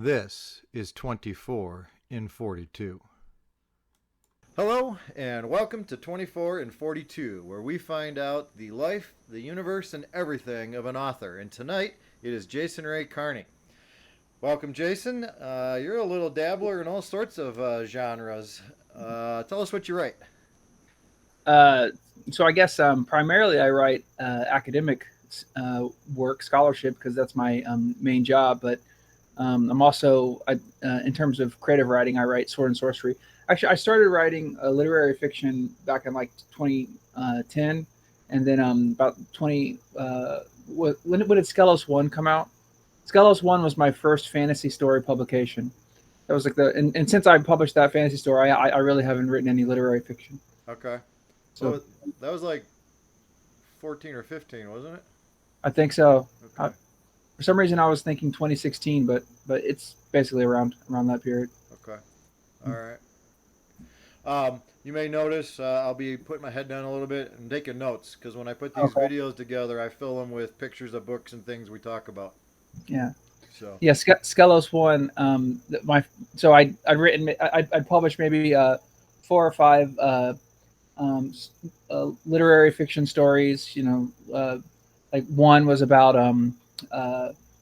This is 24 in 42. Hello, and welcome to 24 in 42, where we find out the life, the universe, and everything of an author. And tonight, it is Jason Ray Carney. Welcome, Jason. You're a little dabbler in all sorts of genres. Tell us what you write. So I guess primarily I write academic work, scholarship, because that's my main job. But I'm also, in terms of creative writing, I write sword and sorcery. Actually, I started writing literary fiction back in like 2010, and then about 20. When did Skelos 1 come out? Skelos 1 was my first fantasy story publication. That was like and since I published that fantasy story, I really haven't written any literary fiction. Okay. So that was like 14 or 15, wasn't it? I think so. Okay. For some reason, I was thinking 2016, but it's basically around that period. Okay. All right. You may notice I'll be putting my head down a little bit and taking notes, because when I put these videos together, I fill them with pictures of books and things we talk about. Yeah. So. Yeah, Skelos 1. I'd published maybe 4 or 5 literary fiction stories. Like one was about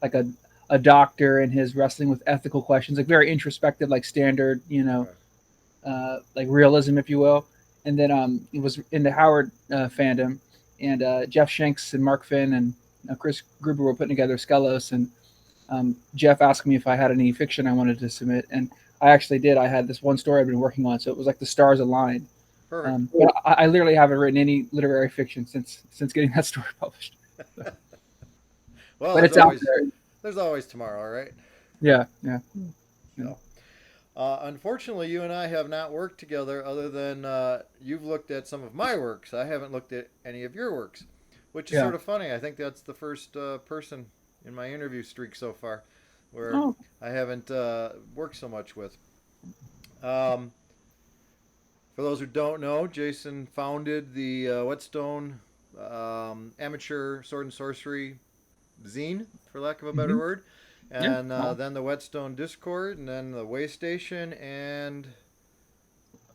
like a doctor and his wrestling with ethical questions, like very introspective, like standard, like realism, if you will. And then it was in the Howard fandom, and Jeff Shanks and Mark Finn and Chris Gruber were putting together Skelos, and Jeff asked me if I had any fiction I wanted to submit, and I actually did. I had this one story I've been working on, so it was like the stars aligned. Perfect. But I literally haven't written any literary fiction since getting that story published. Well, but it's out there. There's always tomorrow, right? Yeah. So, unfortunately, you and I have not worked together, other than you've looked at some of my works. I haven't looked at any of your works, which is sort of funny. I think that's the first person in my interview streak so far where I haven't worked so much with. For those who don't know, Jason founded the Whetstone amateur sword and sorcery zine, for lack of a better word, and then the Whetstone Discord, and then the Waystation, and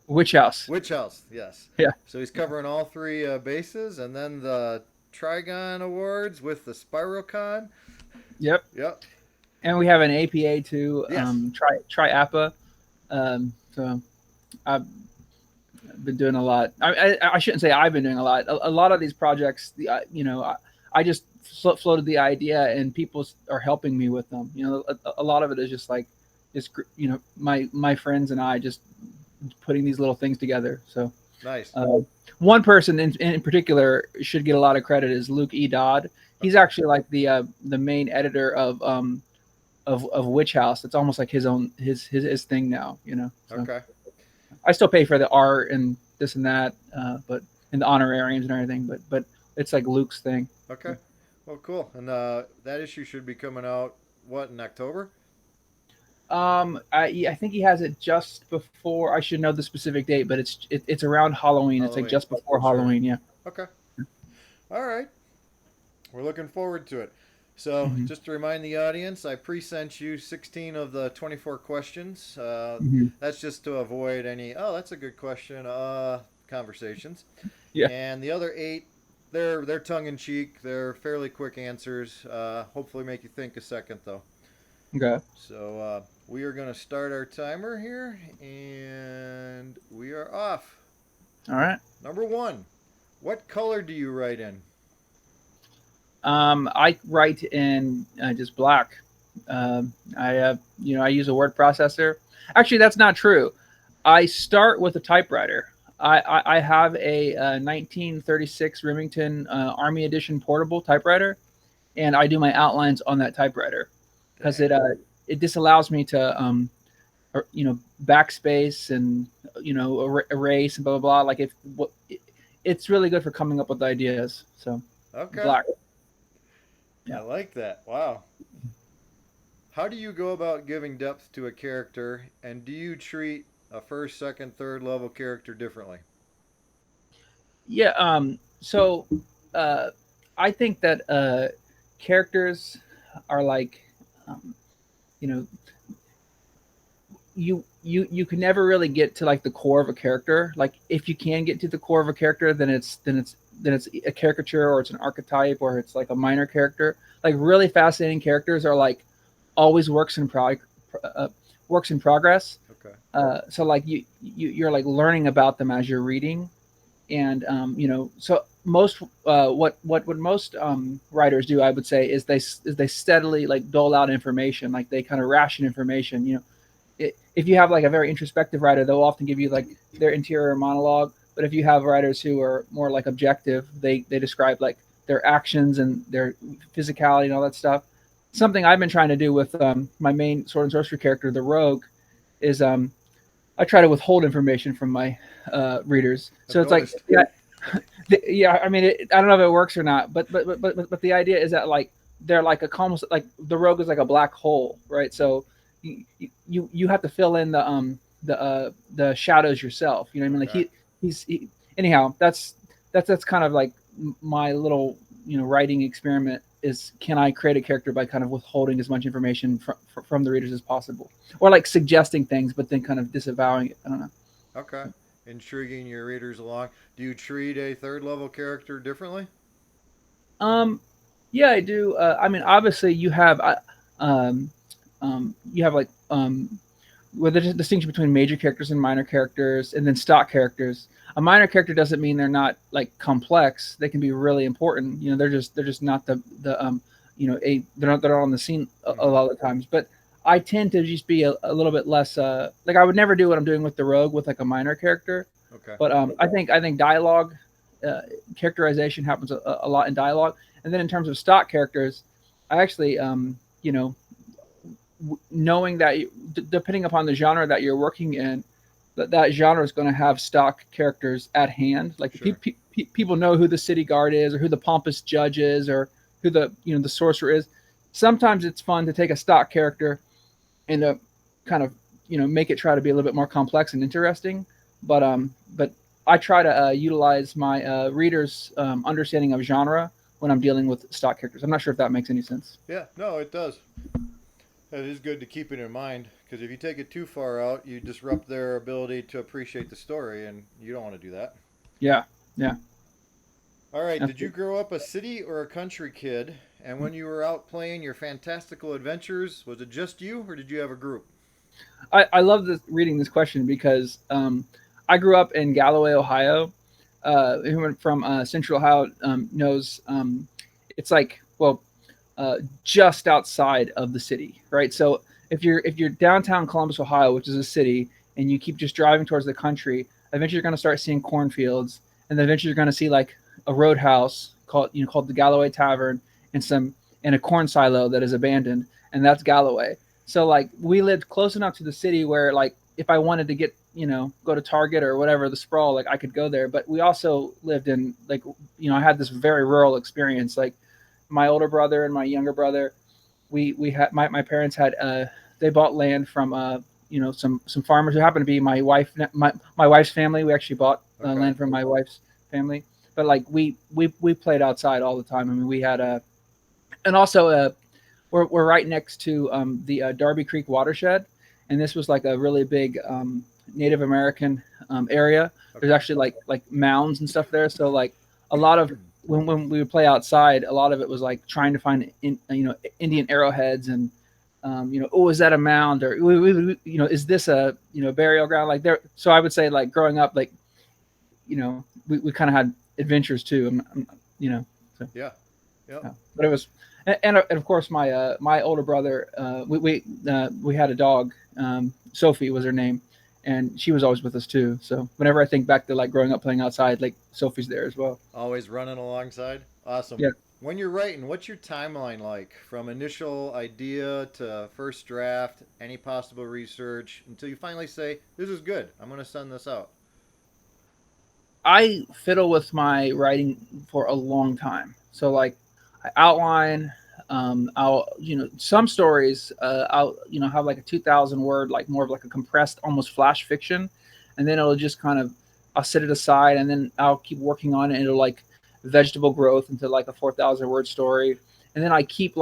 Witch House. Yes. Yeah. So he's covering all 3 bases, and then the Trigon Awards with the SpyroCon. Yep. And we have an APA too. Yes. Tri-APA. So I've been doing a lot. I shouldn't say I've been doing a lot. A lot of these projects, I just floated the idea, and people are helping me with them. A lot of it is just my friends and I just putting these little things together. So nice. One person in particular should get a lot of credit is Luke E. Dodd. He's actually like the main editor of Witch House. It's almost like his thing now. So. Okay. I still pay for the art and this and that, but and the honorariums and everything. But it's like Luke's thing. Okay. Well, cool. And that issue should be coming out in October? I think he has it just before. I should know the specific date, but it's around Halloween. It's like just before Halloween. Yeah. Okay. All right. We're looking forward to it. So, just to remind the audience, I pre-sent you 16 of the 24 questions. That's just to avoid any, that's a good question, conversations. Yeah. And the other 8, they're tongue-in-cheek. They're fairly quick answers. Hopefully make you think a second, though. Okay. So, we are going to start our timer here, and we are off. All right. Number 1, what color do you write in? I write in just black. I use a word processor. Actually, that's not true. I start with a typewriter. I have a 1936 Remington Army Edition portable typewriter, and I do my outlines on that typewriter because it disallows me to backspace and erase and blah blah blah. Like it's really good for coming up with ideas. So black. Yeah. I like that. Wow. How do you go about giving depth to a character, and do you treat a first, second, third level character differently? Yeah. So I think that characters are like, you can never really get to like the core of a character. Like if you can get to the core of a character, then it's a caricature, or it's an archetype, or it's like a minor character. Like really fascinating characters are like always works in progress. Okay. So like you're like learning about them as you're reading, and so most what most writers do, I would say, is they steadily like dole out information, like they kind of ration information. If you have like a very introspective writer, they'll often give you like their interior monologue. But if you have writers who are more like objective, they describe like their actions and their physicality and all that stuff. Something I've been trying to do with my main sword and sorcery character, the rogue, is I try to withhold information from my readers. So it's like, yeah. I mean, I don't know if it works or not, but the idea is that like they're like almost like the rogue is like a black hole, right? So you have to fill in the shadows yourself. You know what I mean? Like he's anyhow. That's kind of like my little writing experiment is, can I create a character by kind of withholding as much information from the readers as possible, or like suggesting things but then kind of disavowing it. I don't know. Okay. Intriguing your readers along. Do you treat a third level character differently? Yeah, I do. I mean, obviously you have like well, there's a distinction between major characters and minor characters, and then stock characters. A minor character doesn't mean they're not like complex. They can be really important. They're just not they're not on the scene a lot of the times. But I tend to just be a little bit less like I would never do what I'm doing with the rogue with like a minor character. Okay. But I think dialogue characterization happens a lot in dialogue. And then in terms of stock characters, I actually knowing that depending upon the genre that you're working in, that genre is going to have stock characters at hand. Like sure. People know who the city guard is, or who the pompous judge is, or who the the sorcerer is. Sometimes it's fun to take a stock character and to kind of make it try to be a little bit more complex and interesting. But I try to utilize my readers' understanding of genre when I'm dealing with stock characters. I'm not sure if that makes any sense. Yeah, no, it does. It is good to keep it in mind, because if you take it too far out, you disrupt their ability to appreciate the story, and you don't want to do that. Yeah. All right, did you grow up a city or a country kid? And when you were out playing your fantastical adventures, was it just you, or did you have a group? I love reading this question because I grew up in Galloway, Ohio. Who from Central Ohio knows it's like, well, just outside of the city, right? So if you're downtown Columbus, Ohio, which is a city, and you keep just driving towards the country, eventually you're going to start seeing cornfields, and then eventually you're going to see like a roadhouse called the Galloway Tavern, and a corn silo that is abandoned, and that's Galloway. So like we lived close enough to the city where like if I wanted to get go to Target or whatever, the sprawl, like I could go there. But we also lived in like I had this very rural experience. Like my older brother and my younger brother, we had my parents had they bought land from some farmers who happened to be my wife's family. We actually bought land from my wife's family. But like we played outside all the time. I mean, we had and also we're right next to the Darby Creek watershed, and this was like a really big Native American area. There's actually like mounds and stuff there. So like a lot of when we would play outside, a lot of it was like trying to find Indian arrowheads and is that a mound, or is this a burial ground like there? So I would say like growing up, like we kind of had adventures too. So. Yeah. But it was, and of course my older brother, we had a dog, Sophie was her name, and she was always with us too. So whenever I think back to like growing up playing outside, like Sophie's there as well. Always running alongside. Awesome. Yeah. When you're writing, what's your timeline like from initial idea to first draft, any possible research, until you finally say, this is good, I'm going to send this out? I fiddle with my writing for a long time. So like I outline, I'll, some stories, I'll, have like a 2,000 word, like more of like a compressed, almost flash fiction. And then it'll just kind of, I'll set it aside, and then I'll keep working on it. And it'll like vegetable growth into like a 4,000 word story. And then I keep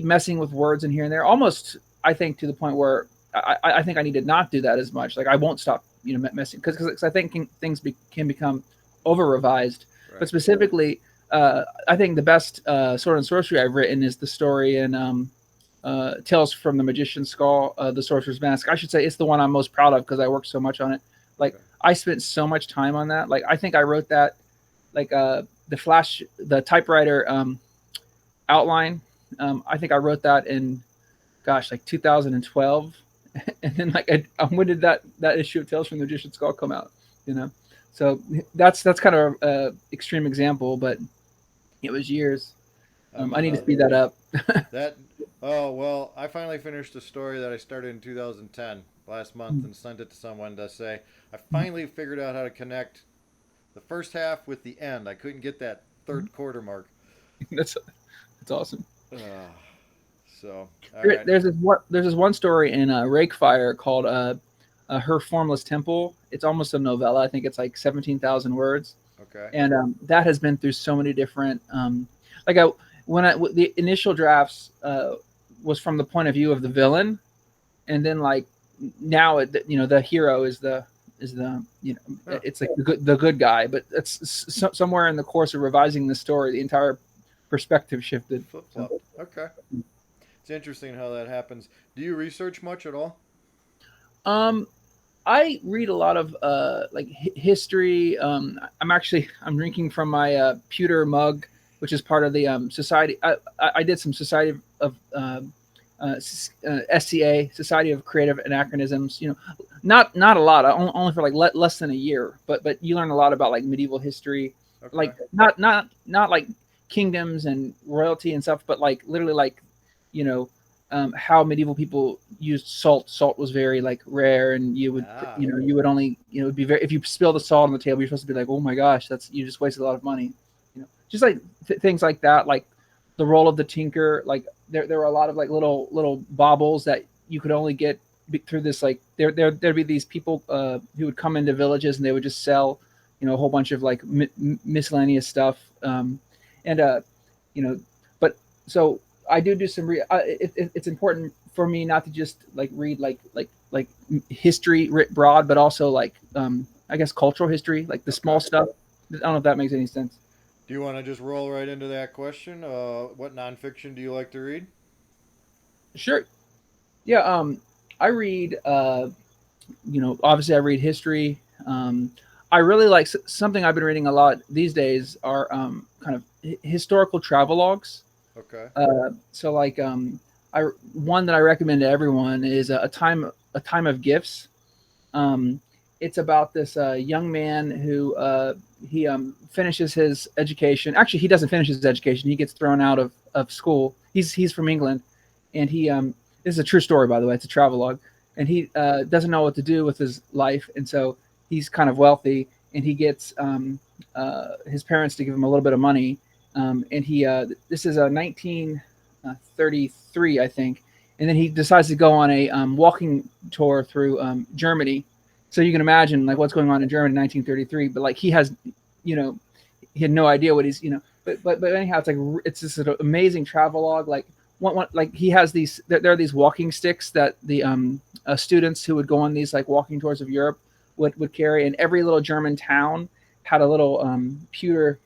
messing with words in here and there, almost, I think, to the point where I think I need to not do that as much. Like I won't stop, messing because I think things can become over revised. Right. But specifically, I think the best sword and sorcery I've written is the story in Tales from the Magician's Skull, the Sorcerer's Mask. I should say it's the one I'm most proud of because I worked so much on it. Like I spent so much time on that. Like I think I wrote that, like the typewriter outline. I think I wrote that in, like 2012, and then like when did that issue of Tales from the Magician's Skull come out? So that's kind of an extreme example, but it was years. I need to speed that up. I finally finished a story that I started in 2010 last month and sent it to someone to say I finally figured out how to connect the first half with the end. I couldn't get that third quarter mark. That's awesome. Right. There's this one story in Rakefire called Her Formless Temple. It's almost a novella. I think it's like 17,000 words. Okay. And that has been through so many different the initial drafts was from the point of view of the villain, and then like now the hero is the it's like the good guy, but it's somewhere in the course of revising the story, the entire perspective shifted. Flip-flop. Okay. It's interesting how that happens. Do you research much at all? I read a lot of history. I'm drinking from my pewter mug, which is part of the society. I did some Society of SCA, Society of Creative Anachronisms. Not a lot. Only for like less than a year. But you learn a lot about like medieval history, like not like kingdoms and royalty and stuff, but like literally like how medieval people used salt. Salt was very like rare, and you would you would only it'd be very, if you spill the salt on the table, you're supposed to be like, oh my gosh, you just wasted a lot of money. Just like things like that, like the role of the tinker. Like there were a lot of like little baubles that you could only get through this. Like there'd be these people who would come into villages and they would just sell a whole bunch of like miscellaneous stuff. But so I do some it's important for me not to just like read like history writ broad, but also like I guess cultural history, like the small stuff. I don't know if that makes any sense. Do you want to just roll right into that question? What nonfiction do you like to read? Sure. Yeah. I read, obviously I read history. I really like something I've been reading a lot these days are kind of historical travelogues. Okay. So like one that I recommend to everyone is a time of gifts. It's about this young man who he finishes his education. Actually, he doesn't finish his education. He gets thrown out of school. He's from England, and he this is a true story, by the way. It's a travelogue, and he doesn't know what to do with his life, and so he's kind of wealthy, and he gets his parents to give him a little bit of money, and he this is a 1933, I think, and then he decides to go on a walking tour through Germany. So you can imagine like what's going on in Germany in 1933, but like he has, he had no idea what he's, but anyhow, it's this amazing travelogue. Like one like he has these, there are these walking sticks that the students who would go on these like walking tours of Europe would carry, and every little German town had a little pewter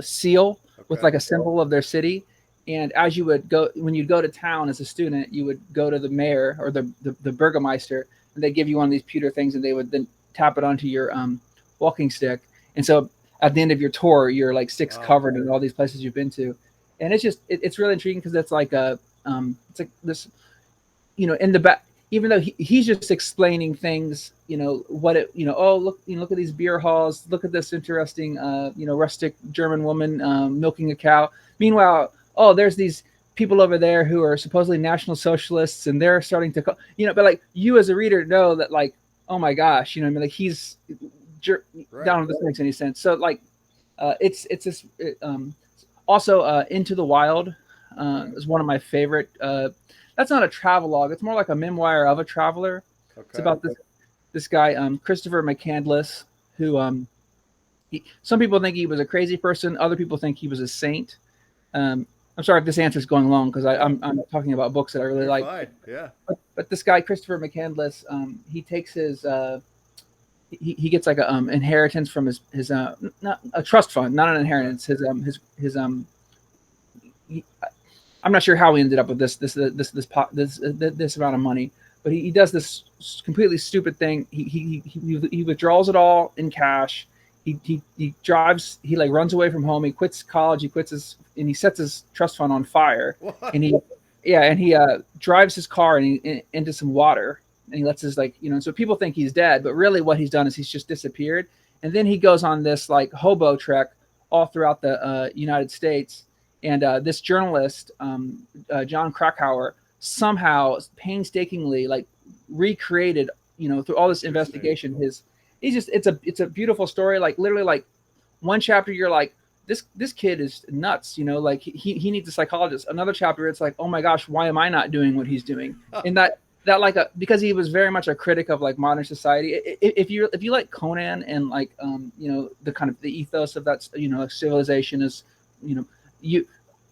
seal with like a symbol of their city. And as you would go, when you'd go to town as a student, you would go to the mayor or the burgomeister, and they'd give you one of these pewter things, and they would then tap it onto your walking stick. And so at the end of your tour, your like stick's covered in all these places you've been to. And it's just, it's really intriguing because it's like it's like this, in the back, even though he's just explaining things, what it, look at these beer halls, look at this interesting, rustic German woman milking a cow. Meanwhile, there's these people over there who are supposedly National Socialists, and they're starting to, but like you as a reader know that like, oh my gosh, like he's right. Down if this makes any sense. So like, it's this also Into the Wild is one of my favorite. That's not a travelogue; it's more like a memoir of a traveler. Okay. It's about this guy, Christopher McCandless, who some people think he was a crazy person, other people think he was a saint. I'm sorry if this answer is going long because I'm talking about books that I really You're like. fine. Yeah. But this guy Christopher McCandless, he takes his he gets like a inheritance from his not a trust fund, not an inheritance. His I'm not sure how he ended up with this amount of money, but he does this completely stupid thing. He withdraws it all in cash. He drives. He like runs away from home. He quits college. And he sets his trust fund on fire. What? And he drives his car into some water. And he lets his so people think he's dead, but really what he's done is he's just disappeared. And then he goes on this like hobo trek all throughout the United States. And this journalist, John Krakauer, somehow painstakingly like recreated, through all this investigation, it's a beautiful story. Like literally, like one chapter, you're like, this kid is nuts, like he needs a psychologist. Another chapter, it's like, oh my gosh, why am I not doing what he's doing? And that like because he was very much a critic of like modern society. If you like Conan and like the kind of the ethos of that, like civilization is,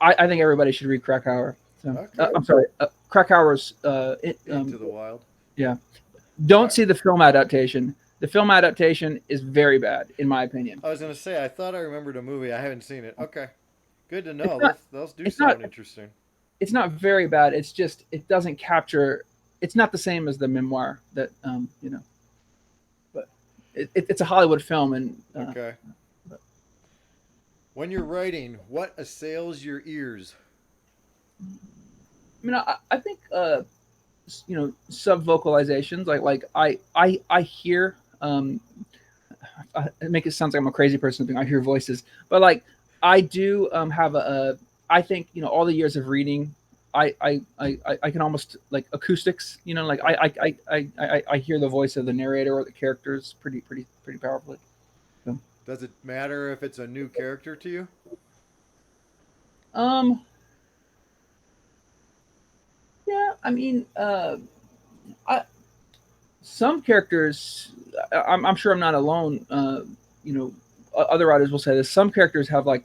I think everybody should read Krakauer. So, Okay. I'm sorry, Krakauer's Into the Wild. Yeah. Don't see the film adaptation. The film adaptation is very bad, in my opinion. I was going to say, I thought I remembered a movie. I haven't seen it. Okay. Good to know. Those do it's sound not- interesting. It's not very bad. It's just it doesn't capture. It's not the same as the memoir that but it's a Hollywood film and Okay. When you're writing, what assails your ears? I mean, I think sub vocalizations like I hear I make it sound like I'm a crazy person. I hear voices, but like I do have I think all the years of reading, I can almost like acoustics. Like I hear the voice of the narrator or the characters pretty powerfully. So. Does it matter if it's a new character to you? Yeah, I mean, some characters, I'm sure I'm not alone. Other writers will say this. Some characters have like,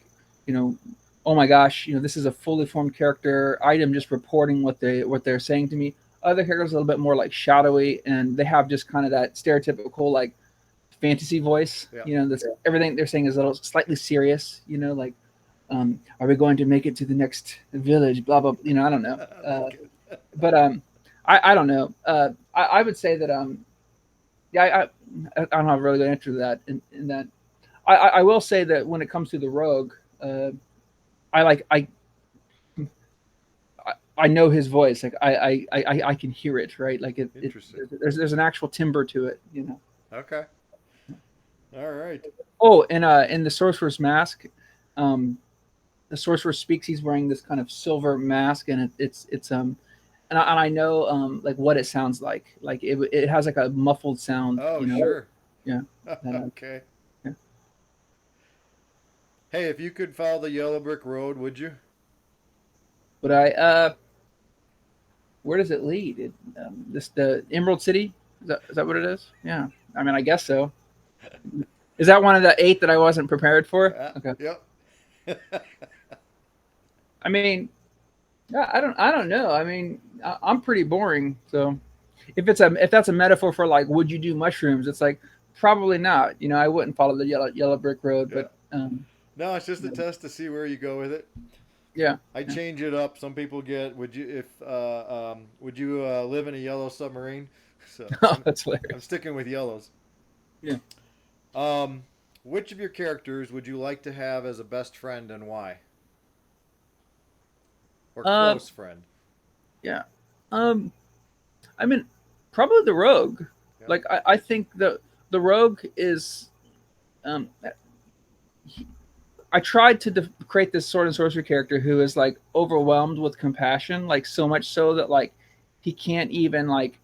oh my gosh, this is a fully formed character. I am just reporting what they're saying to me. Other characters are a little bit more like shadowy, and they have just kind of that stereotypical like fantasy voice. Yeah. That's everything they're saying is a little slightly serious. Like, are we going to make it to the next village? Blah blah. I don't know. But I don't know. I would say that I don't have a really good answer to that. In that, I will say that when it comes to the rogue, I know his voice. Like I can hear it, right? Like Interesting. There's an actual timbre to it, Okay. All right. Oh, and in the Sorcerer's Mask, the sorcerer speaks. He's wearing this kind of silver mask, and it's and I know like what it sounds like. Like it has like a muffled sound. Oh, sure. Yeah. Okay. Yeah. Hey, if you could follow the yellow brick road, would you? But where does it lead? The Emerald City? Is that what it is? Yeah. I mean, I guess so. Is that one of the 8 that I wasn't prepared for? Okay. Yep. I mean, I don't know. I mean, I'm pretty boring. So if that's a metaphor for like, would you do mushrooms? It's like probably not. I wouldn't follow the yellow brick road. Yeah. But no, it's just a test to see where you go with it. Yeah. I change it up. Some people get, would you live in a yellow submarine? So Oh, that's hilarious. I'm sticking with yellows. Yeah. Which of your characters would you like to have as a best friend and why? Or close friend? Yeah. I mean, probably the rogue. Yeah. Like I think the rogue is I tried to create this sword and sorcery character who is like overwhelmed with compassion, like so much so that like he can't even like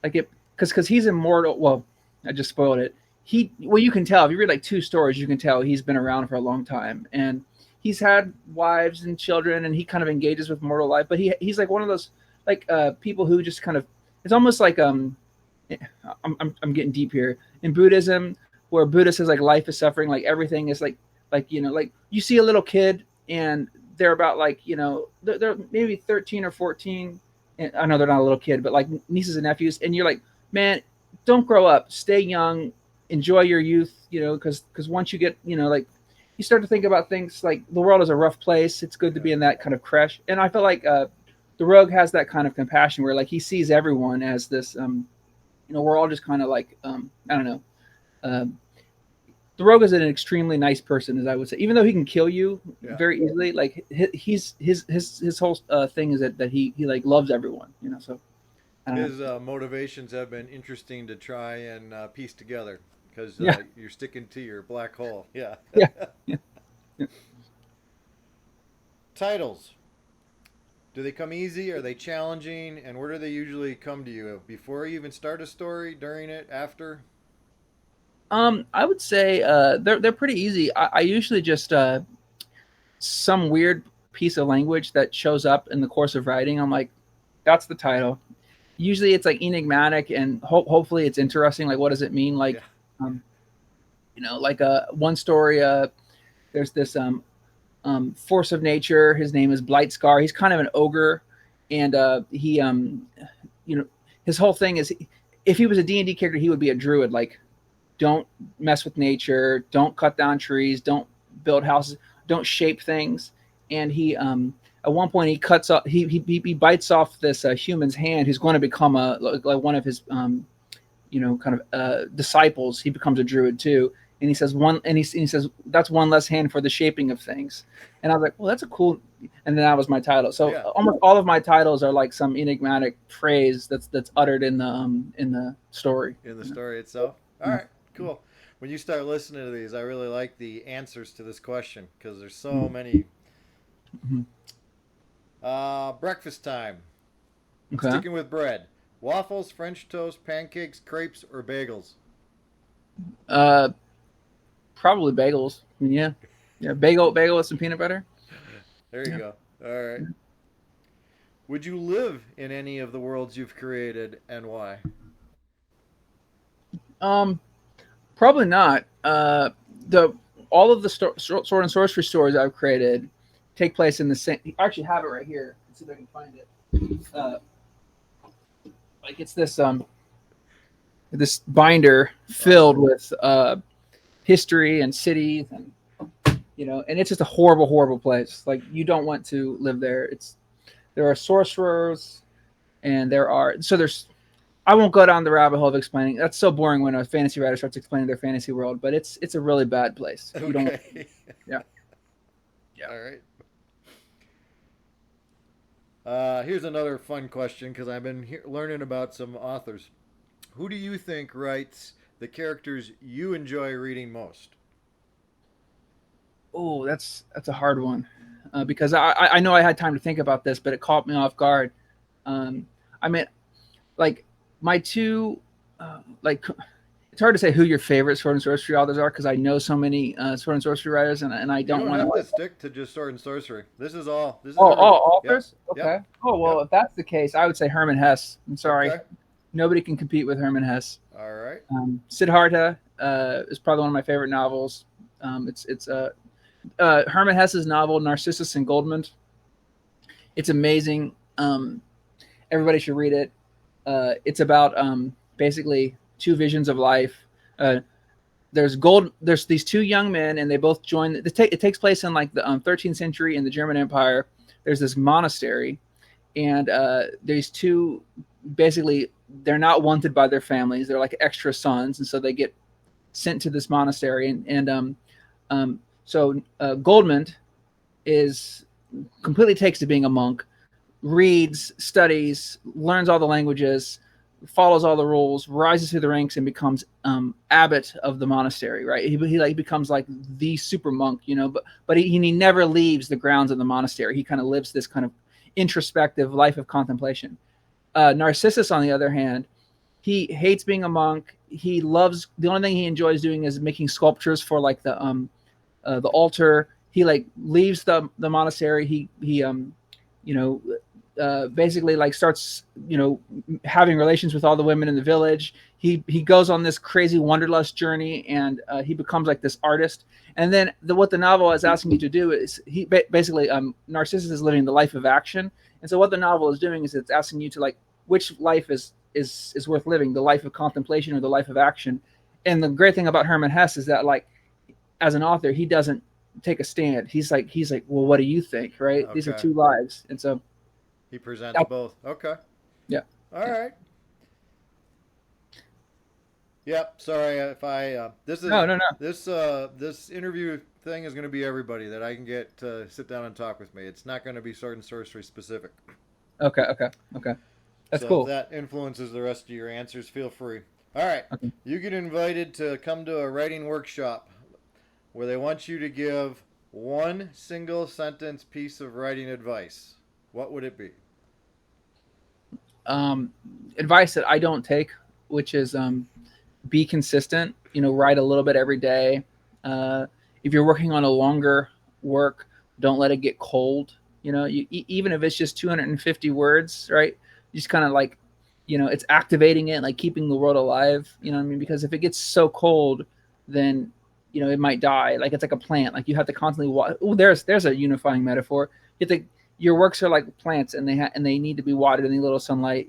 it because he's immortal. Well, I just spoiled it. You can tell if you read like 2 stories, you can tell he's been around for a long time and he's had wives and children and he kind of engages with mortal life. But he's like one of those like people who just kind of, it's almost like I'm getting deep here in Buddhism, where Buddha says like life is suffering, like everything is like you see a little kid and they're about like, they're maybe 13 or 14. And I know they're not a little kid, but like nieces and nephews. And you're like, man, don't grow up, stay young, enjoy your youth, because once you get, like you start to think about things like the world is a rough place. It's good to be in that kind of creche. And I feel like the Rogue has that kind of compassion where like he sees everyone as this, we're all just kind of like, I don't know. The Rogue is an extremely nice person, as I would say, even though he can kill you very easily. Like his whole thing is that he like loves everyone, So his motivations have been interesting to try and piece together because you're sticking to your black hole. Yeah. Yeah. Titles. Do they come easy? Are they challenging? And where do they usually come to you? Before you even start a story? During it? After? I would say they're pretty easy. I usually just some weird piece of language that shows up in the course of writing. I'm like, that's the title. Usually it's like enigmatic and hopefully it's interesting. Like, what does it mean? Like, like one story. There's this force of nature. His name is Blight Scar. He's kind of an ogre, and he his whole thing is if he was a D&D character, he would be a druid. Like, don't mess with nature, don't cut down trees, don't build houses, don't shape things. And he, at one point, he cuts off, he bites off this human's hand who's going to become like one of his, disciples. He becomes a druid too. And he says he says that's one less hand for the shaping of things. And I was like, well, that's a cool. And then that was my title. So almost all of my titles are like some enigmatic phrase that's uttered in the story. In the story itself. All right. Cool. When you start listening to these, I really like the answers to this question because there's so many. Breakfast time. Okay. Sticking with bread. Waffles, French toast, pancakes, crepes, or bagels? Probably bagels. Yeah. Bagel with some peanut butter. There you go. All right. Would you live in any of the worlds you've created, and why? Probably not. All of the sword and sorcery stories I've created take place in the same. I actually have it right here. Let's see if I can find it. Like it's this binder filled with history and cities, and and it's just a horrible, horrible place. Like you don't want to live there. There are sorcerers, and there's. I won't go down the rabbit hole of explaining. That's so boring when a fantasy writer starts explaining their fantasy world, but it's a really bad place. Okay. You don't. Yeah. All right. Here's another fun question because I've been learning about some authors. Who do you think writes the characters you enjoy reading most? Oh, that's a hard one because I know I had time to think about this, but it caught me off guard. I mean, like. My two, it's hard to say who your favorite sword and sorcery authors are because I know so many sword and sorcery writers, and I don't want to stick to just sword and sorcery. This is all. All authors. Yep. Okay. Yep. Oh well, Yep. If that's the case, I would say Herman Hesse. I'm sorry, Okay. Nobody can compete with Herman Hesse. All right. Siddhartha is probably one of my favorite novels. It's Herman Hesse's novel Narcissus and Goldmund. It's amazing. Everybody should read it. It's about basically two visions of life. There's these two young men, and they both join. It takes place in like the 13th century in the German Empire. There's this monastery, and these two basically they're not wanted by their families. They're like extra sons, and so they get sent to this monastery. So Goldmund completely takes to being a monk. Reads, studies, learns all the languages, follows all the rules, rises through the ranks, and becomes abbot of the monastery. Right? He like becomes like the super monk, But he never leaves the grounds of the monastery. He kind of lives this kind of introspective life of contemplation. Narcissus, on the other hand, he hates being a monk. The only thing he enjoys doing is making sculptures for like the altar. He like leaves the monastery. He basically like starts, having relations with all the women in the village. He goes on this crazy wanderlust journey, and he becomes like this artist. And then what the novel is asking you to do is basically Narcissus is living the life of action. And so what the novel is doing is it's asking you to like, which life is worth living, the life of contemplation or the life of action. And the great thing about Hermann Hesse is that like, as an author, he doesn't take a stand. He's like, well, what do you think? Right. Okay. These are two lives. And so he presents both. Okay. Yeah. All right. Yep. Sorry if I this is no. This interview thing is going to be everybody that I can get to sit down and talk with me. It's not going to be sword and sorcery specific. Okay. That's cool. If that influences the rest of your answers, feel free. All right. Okay. You get invited to come to a writing workshop where they want you to give one single sentence piece of writing advice. What would it be? Advice that I don't take, which is be consistent, write a little bit every day. If you're working on a longer work, don't let it get cold. Even if it's just 250 words, right? You just kind of like, it's activating it, like keeping the world alive. You know what I mean? Because if it gets so cold, then, it might die. Like it's like a plant. Like you have to constantly water. Oh, there's a unifying metaphor. Your works are like plants, and they need to be watered in a little sunlight.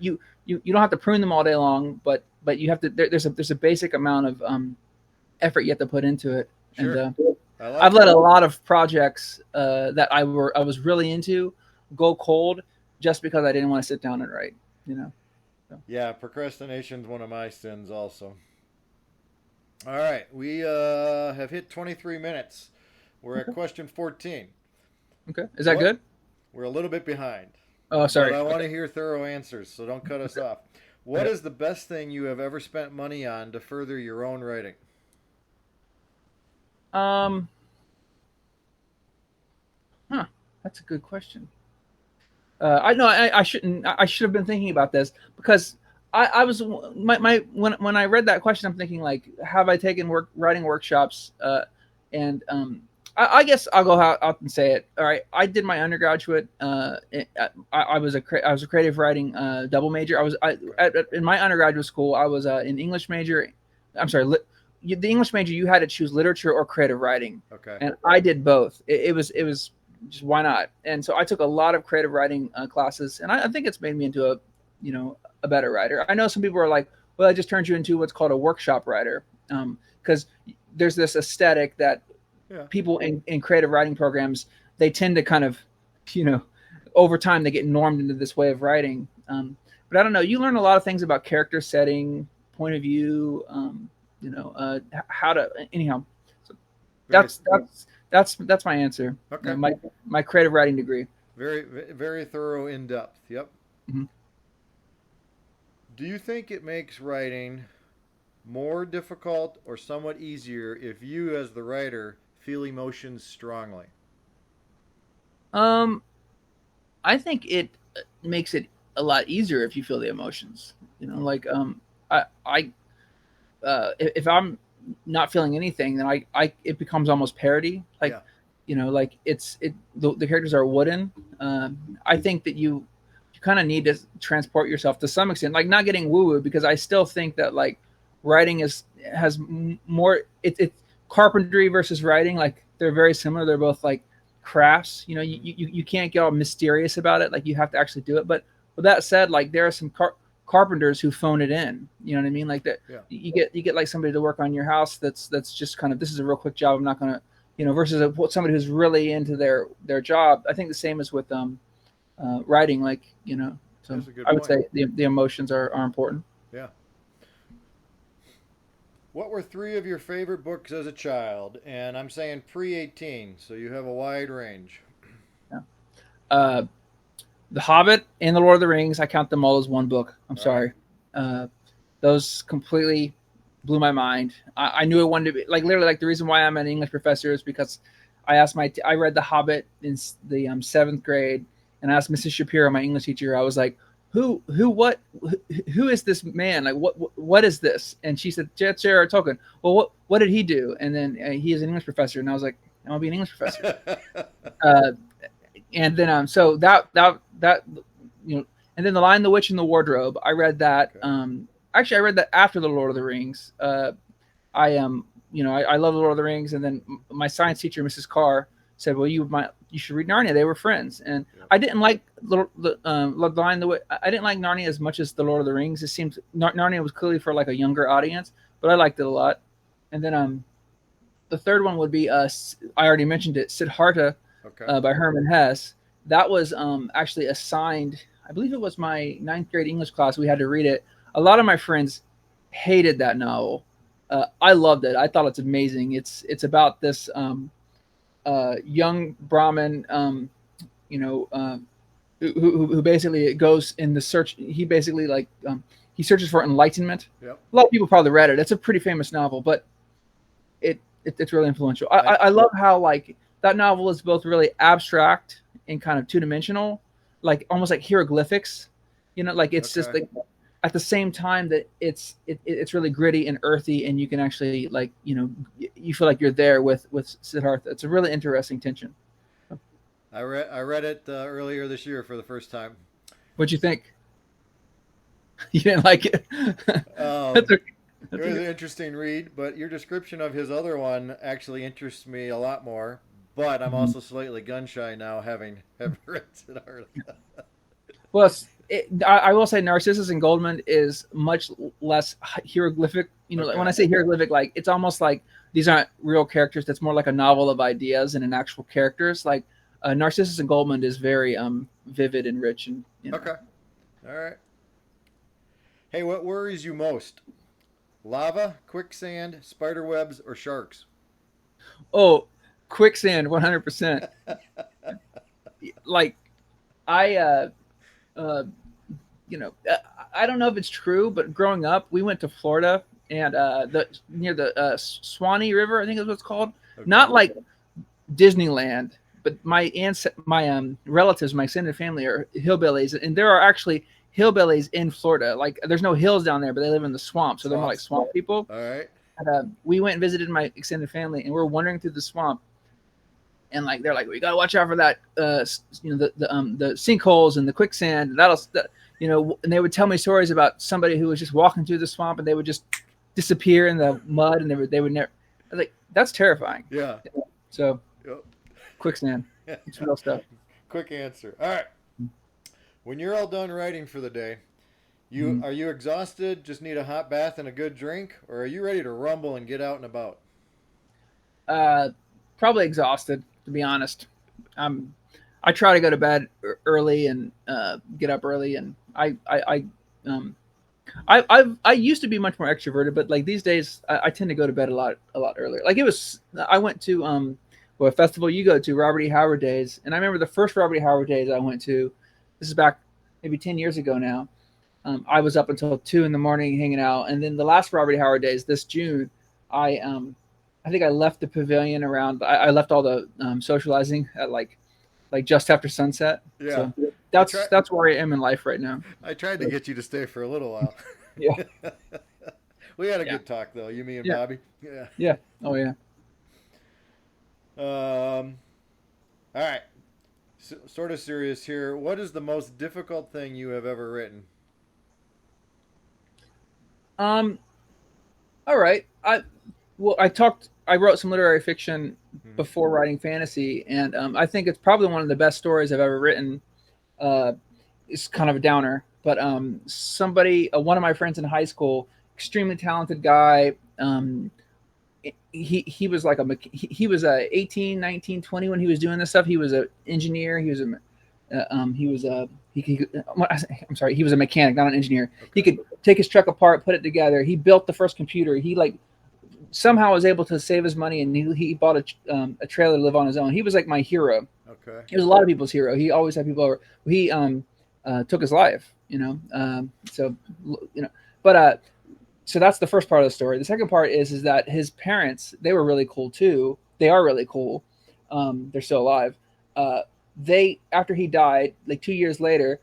You don't have to prune them all day long, but you have to. There's a basic amount of effort you have to put into it. Sure. And I've let a lot of projects that I was really into go cold just because I didn't want to sit down and write. So. Yeah, procrastination is one of my sins also. All right, we have hit 23 minutes. We're at question 14. Okay, is that good? We're a little bit behind. Oh, sorry. But I want to hear thorough answers, so don't cut us off. What is the best thing you have ever spent money on to further your own writing? That's a good question. I know I shouldn't. I should have been thinking about this because I was when I read that question, I'm thinking like, have I taken writing workshops? I guess I'll go out and say it. All right, I did my undergraduate. I was a creative writing double major. In my undergraduate school. I was an English major. I'm sorry, the English major. You had to choose literature or creative writing. Okay. And I did both. It was just why not? And so I took a lot of creative writing classes, and I think it's made me into a better writer. I know some people are like, well, it just turns you into what's called a workshop writer, because there's this aesthetic that people in creative writing programs, they tend to kind of, over time they get normed into this way of writing. But I don't know. You learn a lot of things about character setting, point of view, how to anyhow. So that's my answer. Okay. My creative writing degree. Very, very thorough, in depth. Yep. Mm-hmm. Do you think it makes writing more difficult or somewhat easier if you, as the writer, feel emotions strongly? I think it makes it a lot easier if you feel the emotions. If I'm not feeling anything, then it becomes almost parody. Like, the characters are wooden. I think that you kind of need to transport yourself to some extent, like not getting woo-woo, because I still think that like writing has more. It's carpentry versus writing. Like they're very similar. They're both like crafts. You can't get all mysterious about it. Like you have to actually do it. But with that said, like there are some carpenters who phone it in. You know what I mean? Like that. Yeah. You get like somebody to work on your house. That's just kind of, this is a real quick job. I'm not gonna, versus somebody who's really into their job. I think the same is with writing. Like so I would say the emotions are important. Yeah. What were 3 of your favorite books as a child? And I'm saying pre-18, so you have a wide range. Yeah. The Hobbit and The Lord of the Rings, I count them all as one book. I'm sorry. Those completely blew my mind. I knew it wanted to be, like, literally, like, the reason why I'm an English professor is because I read The Hobbit in the 7th grade, and I asked Mrs. Shapiro, my English teacher, I was like, who is this man? Like, what is this? And she said, J.R.R. Tolkien. Well, what did he do? And then he is an English professor. And I was like, I want to be an English professor. And then, so that that, and then The Lion, the Witch, and the Wardrobe. I read that. Okay. Actually, I read that after the Lord of the Rings. I love the Lord of the Rings, and then my science teacher, Mrs. KAAR, said, "Well, you should read Narnia." They were friends, and I didn't like the Lion, the Witch. I didn't like Narnia as much as the Lord of the Rings. It seems Narnia was clearly for like a younger audience, but I liked it a lot. And then the third one would be I already mentioned it, Siddhartha, by Hermann Hesse. That was actually assigned. I believe it was my 9th grade English class. We had to read it. A lot of my friends hated that novel. I loved it. I thought it's amazing. It's about this young Brahmin, who basically goes in the search. He basically he searches for enlightenment. Yep. A lot of people probably read it. It's a pretty famous novel, but it's really influential. I love how that novel is both really abstract and kind of two-dimensional, almost like hieroglyphics. It's just at the same time that it's really gritty and earthy, and you can actually you feel like you're there with Siddhartha. It's a really interesting tension. I read it earlier this year for the first time. What'd you think? You didn't like it? It was an interesting read, but your description of his other one actually interests me a lot more. But I'm also slightly gun shy now, having read Siddhartha. Well, I will say Narcissus and Goldmund is much less hieroglyphic. When I say hieroglyphic, it's almost like these aren't real characters. That's more like a novel of ideas and an actual characters. Narcissus and Goldmund is very vivid and rich. And Okay. All right. Hey, what worries you most? Lava, quicksand, spider webs, or sharks? Oh, quicksand, 100%. I don't know if it's true, but growing up, we went to Florida and near the Stony River, I think is what it's called. Okay. Not like Disneyland, but my relatives, my extended family are hillbillies, and there are actually hillbillies in Florida. There's no hills down there, but they live in the swamp, so they're more like swamp people. All right. And, we went and visited my extended family, and we're wandering through the swamp, and they're like, we gotta watch out for that, the sinkholes and the quicksand. And they would tell me stories about somebody who was just walking through the swamp, and they would just disappear in the mud, and they would never. I was like, that's terrifying. Yeah. So, quicksand. It's real stuff. Quick answer. All right. When you're all done writing for the day, are you exhausted, just need a hot bath and a good drink, or are you ready to rumble and get out and about? Probably exhausted, to be honest. I try to go to bed early and get up early, and I used to be much more extroverted, but these days I tend to go to bed a lot earlier. I went to a festival you go to, Robert E. Howard Days, and I remember the first Robert E. Howard Days I went to. This is back maybe 10 years ago now. I was up until 2 a.m. hanging out, and then the last Robert E. Howard Days this June, I think I left the pavilion around. I left all the socializing at like just after sunset. Yeah, so that's where I am in life right now. I tried to get you to stay for a little while. Yeah, we had a good talk though. You, me, and Bobby. Yeah. Yeah. Oh yeah. All right. Sort of serious here. What is the most difficult thing you have ever written? All right. I wrote some literary fiction before writing fantasy, and I think it's probably one of the best stories I've ever written. It's kind of a downer, but one of my friends in high school, extremely talented guy. He was he was 18, 19, 20 when he was doing this stuff. He was an engineer. He was a mechanic, not an engineer. Okay. He could take his truck apart, put it together. He built the first computer. He somehow was able to save his money, and he bought a trailer to live on his own. He was like my hero. Okay. He was a lot of people's hero. He always had people over. He took his life, So that's the first part of the story. The second part is that his parents, they were really cool too. They are really cool. They're still alive. After he died, 2 years later,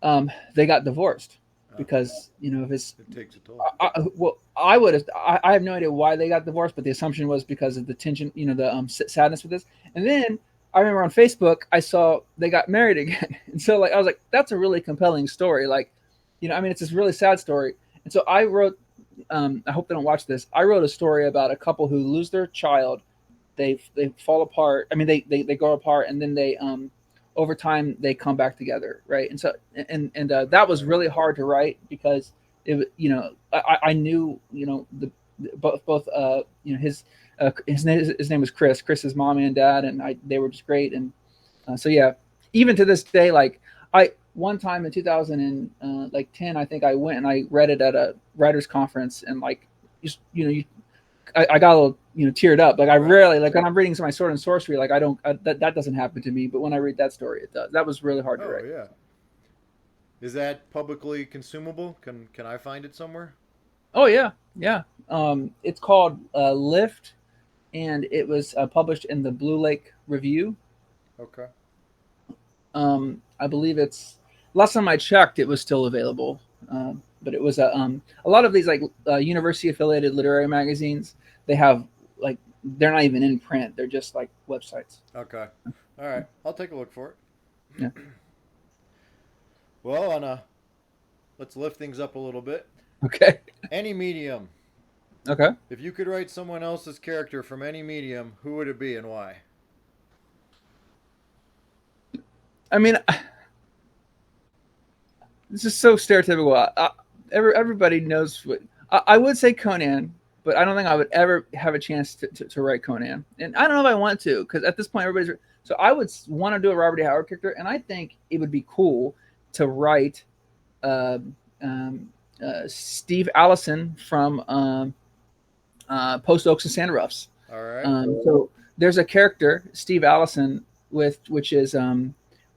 they got divorced because of his. It takes a toll. I have no idea why they got divorced, but the assumption was because of the tension, the sadness with this. And then I remember on Facebook, I saw they got married again. And so like, I was like, that's a really compelling story. Like, I mean, it's this really sad story. And so I wrote, I hope they don't watch this. I wrote a story about a couple who lose their child. They fall apart. I mean, they go apart, and then they, over time they come back together. Right. And so, and that was really hard to write because I knew, both, his name was Chris. Chris's mom and dad, and they were just great. And so yeah, even to this day, like one time in 2010, I think I went and I read it at a writers conference, and like I got a little teared up. Like I rarely, like when I'm reading my sword and sorcery, like that doesn't happen to me. But when I read that story, it does. That was really hard to write. Oh yeah. Is that publicly consumable? Can I find it somewhere? Oh yeah, yeah. It's called Lift, and it was published in the Blue Lake Review. Okay. I believe it's last time I checked, it was still available. But it was a lot of these like university affiliated literary magazines. They have like they're not even in print; they're just like websites. Okay. All right, I'll take a look for it. Yeah. Well, let's lift things up a little bit. Okay. Any medium. Okay. If you could write someone else's character from any medium, who would it be and why? I mean, this is so stereotypical. Everybody knows what I would say Conan, but I don't think I would ever have a chance to write Conan. And I don't know if I want to, because at this point, everybody's. So I would want to do a Robert E. Howard character, and I think it would be cool to write Steve Allison from Post Oaks and Sand Roughs. All right. So there's a character, Steve Allison, which is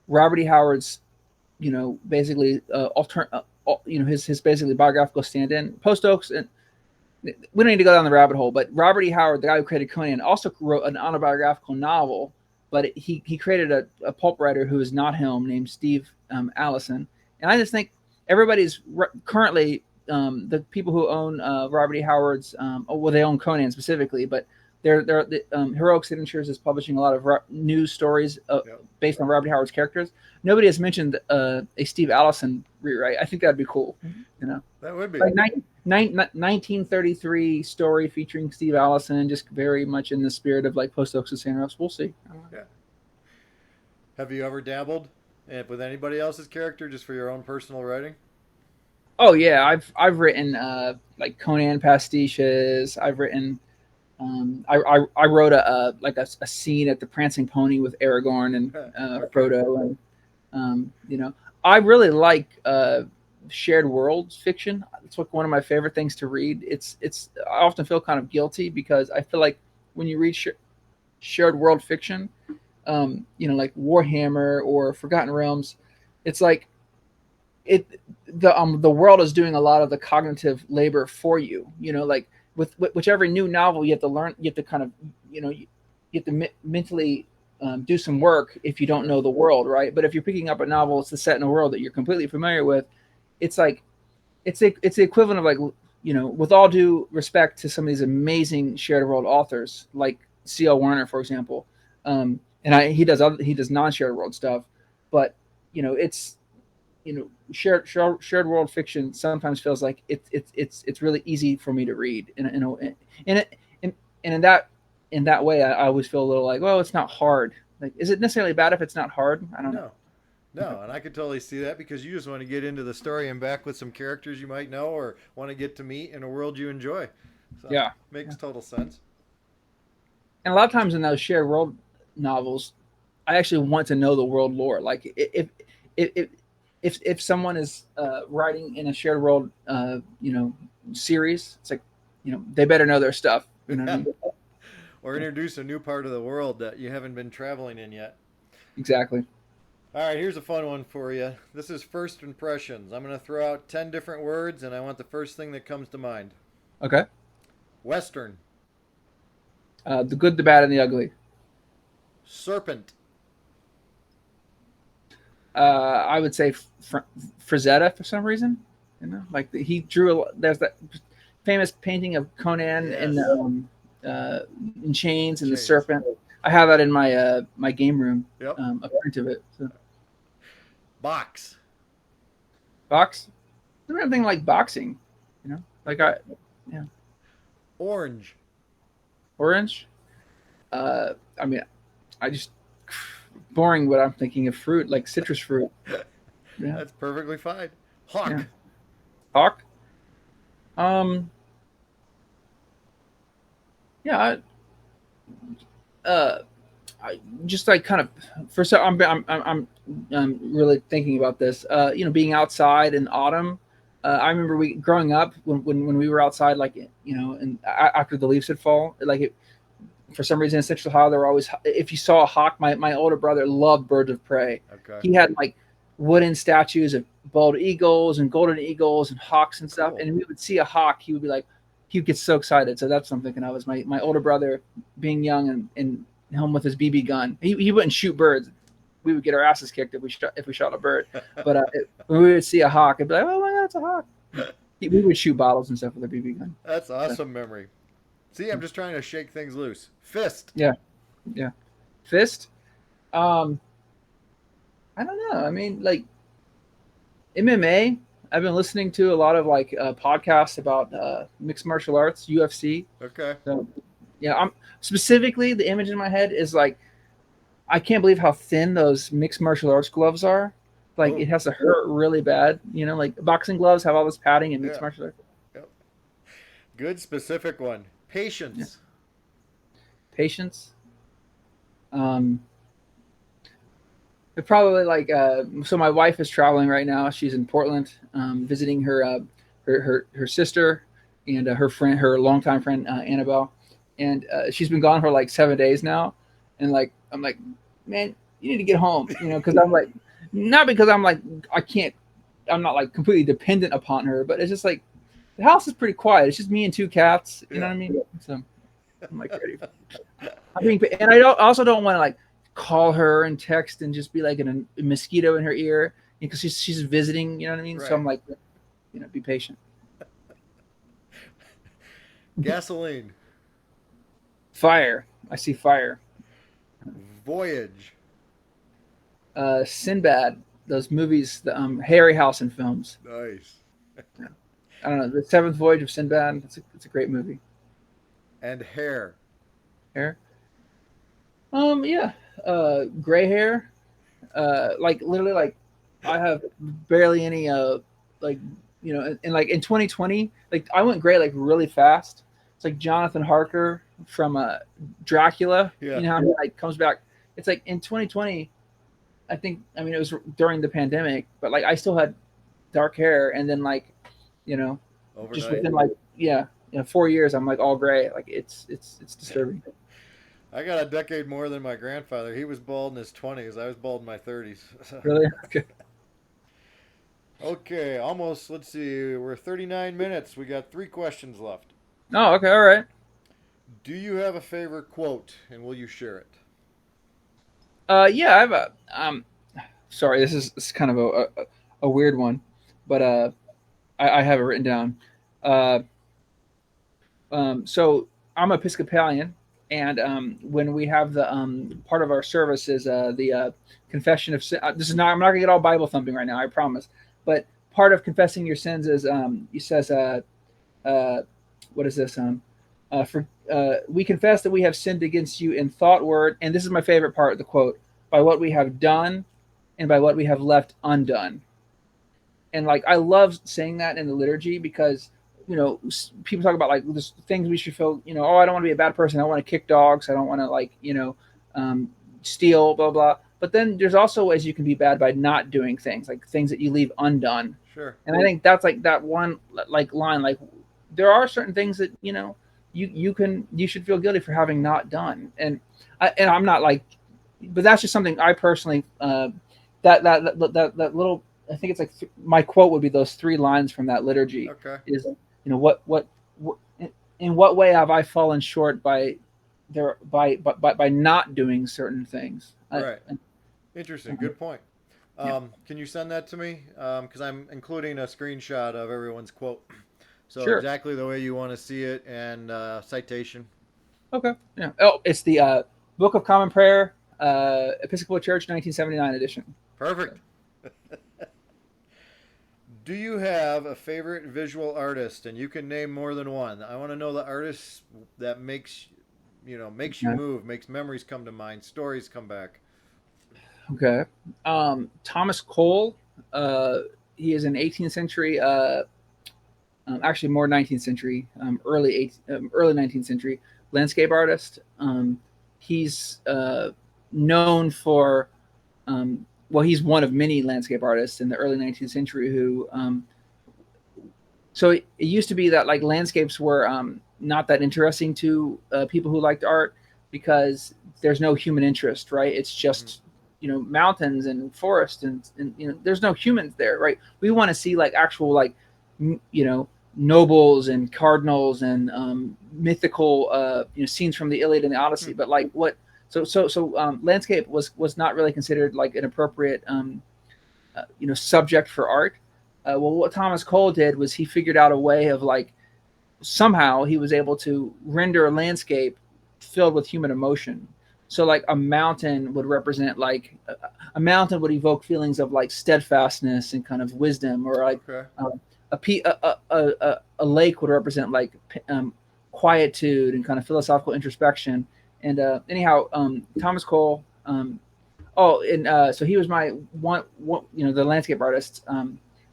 Robert E. Howard's, basically his basically biographical stand-in. Post Oaks, and we don't need to go down the rabbit hole, but Robert E. Howard, the guy who created Conan, also wrote an autobiographical novel, but he created a pulp writer who is not him, named Steve Allison. And I just think everybody's currently the people who own Robert E. Howard's, they own Conan specifically, but they're Heroic Signatures is publishing a lot of news stories based on Robert E. Howard's characters. Nobody has mentioned a Steve Allison rewrite. I think that'd be cool. That would be like 1933 story featuring Steve Allison, just very much in the spirit of like Post Oaks and Sand Roughs. We'll see. Yeah. Have you ever dabbled with anybody else's character just for your own personal writing? Oh yeah, I've written like Conan pastiches. I've written. I wrote a scene at the Prancing Pony with Aragorn and Frodo, and I really like shared worlds fiction. It's like one of my favorite things to read. It's I often feel kind of guilty because I feel like when you read shared world fiction, like Warhammer or Forgotten Realms, it's like the world is doing a lot of the cognitive labor for you. Like with whichever new novel, you have to learn, you have to kind of, you have to mentally do some work if you don't know the world, right? But if you're picking up a novel, it's set in a world that you're completely familiar with. It's like, it's the equivalent of like, with all due respect to some of these amazing shared world authors, like C.L. Werner, for example. He does non-shared world stuff, but it's, shared world fiction sometimes feels like it's really easy for me to read, and in that way, I always feel a little like, well, it's not hard. Like, is it necessarily bad if it's not hard? I don't know. No, and I could totally see that because you just want to get into the story and back with some characters you might know or want to get to meet in a world you enjoy. So yeah, makes total sense. And a lot of times in those shared world novels, I actually want to know the world lore. Like if someone is writing in a shared world, series, it's like, they better know their stuff. You know what I mean? Or introduce a new part of the world that you haven't been traveling in yet. Exactly. All right, here's a fun one for you. This is first impressions. I'm going to throw out 10 different words, and I want the first thing that comes to mind. Okay. Western. The Good, the Bad, and the Ugly. Serpent. I would say Frazetta for some reason. Like he drew. There's that famous painting of Conan in chains and the serpent. I have that in my my game room. Yep. A print of it. So. Box. Box. I don't think like boxing. You know, like yeah. Orange. Orange. I mean, I just boring. What I'm thinking of fruit, like citrus fruit. Yeah. That's perfectly fine. Hawk. Yeah. Hawk. Yeah. I just like kind of first. I'm really thinking about this. You know, being outside in autumn. I remember we growing up when we were outside, like you know, and after the leaves had fall, like it, for some reason in Central Ohio, there were always if you saw a hawk. My older brother loved birds of prey. Okay. He had like wooden statues of bald eagles and golden eagles and hawks and stuff. Cool. And we would see a hawk, he would be like, he would get so excited. So that's what I'm thinking of is my older brother being young and home with his BB gun. He wouldn't shoot birds. We would get our asses kicked if we shot a bird. But when we would see a hawk, I'd be like, oh my God, it's a hawk. We would shoot bottles and stuff with a BB gun. That's awesome memory. See, I'm just trying to shake things loose. Fist. Yeah. Fist. I don't know. I mean, like MMA. I've been listening to a lot of like podcasts about mixed martial arts, UFC. Okay. So, yeah, I'm specifically the image in my head is like, I can't believe how thin those mixed martial arts gloves are. Like it has to hurt really bad. You know, like boxing gloves have all this padding and mixed martial arts. Yep. Good specific one. Patience. Yeah. Patience. Probably like so my wife is traveling right now. She's in Portland visiting her sister and her longtime friend Annabelle, and she's been gone for like 7 days now. And like I'm like, man, you need to get home, you know, because I'm like, not because I'm like I'm not like completely dependent upon her, but it's just like the house is pretty quiet. It's just me and two cats, you know what I mean? So I'm like ready. And I also don't want to like call her and text and just be like a mosquito in her ear because she's visiting, you know what I mean? Right. So I'm like, you know, be patient. Gasoline. Fire. I see fire. Voyage. Sinbad. Those movies, the Harryhausen films. Nice. I don't know. The Seventh Voyage of Sinbad. It's a great movie. And hair. Hair. Yeah. Gray hair. Like literally, like I have barely any. Like you know, and like in 2020, like I went gray like really fast. It's like Jonathan Harker from Dracula. Yeah. You know how he like comes back. It's like in 2020. I think. I mean, it was during the pandemic, but like I still had dark hair, and then like, you know, overnight. Just within like 4 years, I'm like all gray. Like it's disturbing. I got a decade more than my grandfather. He was bald in his 20s. I was bald in my 30s. Really? Okay. Okay, almost. Let's see. We're 39 minutes. We got 3 questions left. Oh, okay. All right. Do you have a favorite quote, and will you share it? Yeah, I have a. Sorry, this is kind of a weird one, but I have it written down. So I'm Episcopalian. And when we have the part of our service is the confession of sin. I'm not going to get all Bible thumping right now, I promise. But part of confessing your sins is he says, what is this? We confess that we have sinned against you in thought, word, and this is my favorite part of the quote, by what we have done and by what we have left undone. And like I love saying that in the liturgy because you know, people talk about like this things we should feel, you know, oh, I don't want to be a bad person. I don't want to kick dogs. I don't want to like, you know, steal, blah, blah. But then there's also ways you can be bad by not doing things, like things that you leave undone. Sure. And I think that's like that one like line, like there are certain things that, you know, you should feel guilty for having not done. And I'm not like, but that's just something I personally, that little, I think it's like my quote would be those 3 lines from that liturgy. Okay. Is, you know, what in what way have I fallen short by not doing certain things? Right. Interesting. Good point. Can you send that to me? Because I'm including a screenshot of everyone's quote. So sure. Exactly the way you want to see it and citation. Okay. Yeah. Oh, it's the Book of Common Prayer, Episcopal Church, 1979 edition. Perfect. Do you have a favorite visual artist? And you can name more than one. I want to know the artist that makes you move, makes memories come to mind, stories come back. Okay. Thomas Cole. He is an 18th century, actually more 19th century, early 19th century landscape artist. He's known for he's one of many landscape artists in the early 19th century who so it used to be that like landscapes were not that interesting to people who liked art because there's no human interest, right? It's just mountains and forest and there's no humans there, right? We want to see like actual like nobles and cardinals and mythical scenes from the Iliad and the Odyssey, but like what So landscape was not really considered like an appropriate subject for art. Well, what Thomas Cole did was he figured out a way of like somehow he was able to render a landscape filled with human emotion. So like a mountain would represent like a mountain would evoke feelings of like steadfastness and kind of wisdom, or like a lake would represent like quietude and kind of philosophical introspection. And anyhow, Thomas Cole. So he was my one, the landscape artist.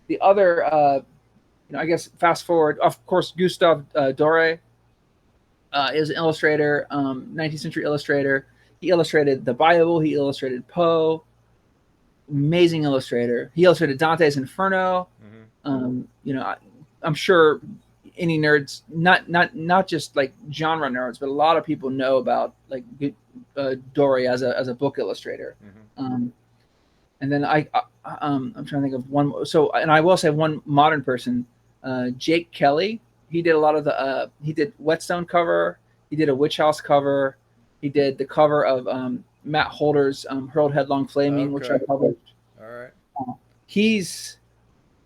The other, I guess, fast forward. Of course, Gustave Doré is an illustrator, 19th century illustrator. He illustrated the Bible. He illustrated Poe. Amazing illustrator. He illustrated Dante's Inferno. I'm sure any nerds, not just like genre nerds, but a lot of people know about like Doré as a book illustrator. And then I'm trying to think of one. So, and I will say one modern person, Jake Kelly. He did a lot of he did Whetstone cover. He did a Witch House cover. He did the cover of Matt Holder's Hurled Headlong Flaming, which I published. All right. He's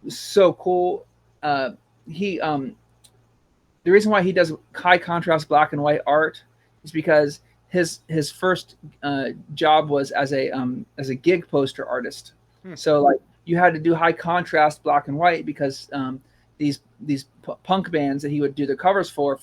so cool. The reason why he does high contrast black and white art is because his first job was as a gig poster artist. So like you had to do high contrast black and white because these punk bands that he would do the covers for,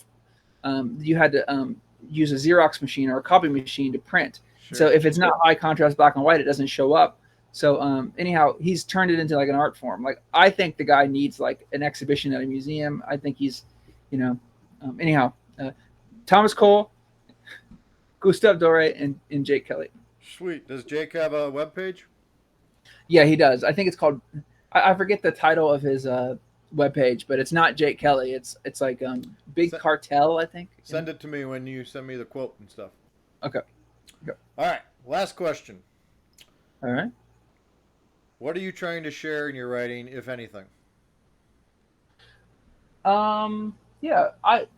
you had to use a Xerox machine or a copy machine to print. Sure. So if it's not high contrast black and white, it doesn't show up. So anyhow, he's turned it into like an art form. Like I think the guy needs like an exhibition at a museum. I think he's Thomas Cole, Gustave Doré, and Jake Kelly. Sweet. Does Jake have a webpage? Yeah, he does. I think it's called. I forget the title of his webpage, but it's not Jake Kelly. It's like Big Cartel, I think. Send it to me when you send me the quote and stuff. Okay. All right. Last question. All right. What are you trying to share in your writing, if anything? Yeah, I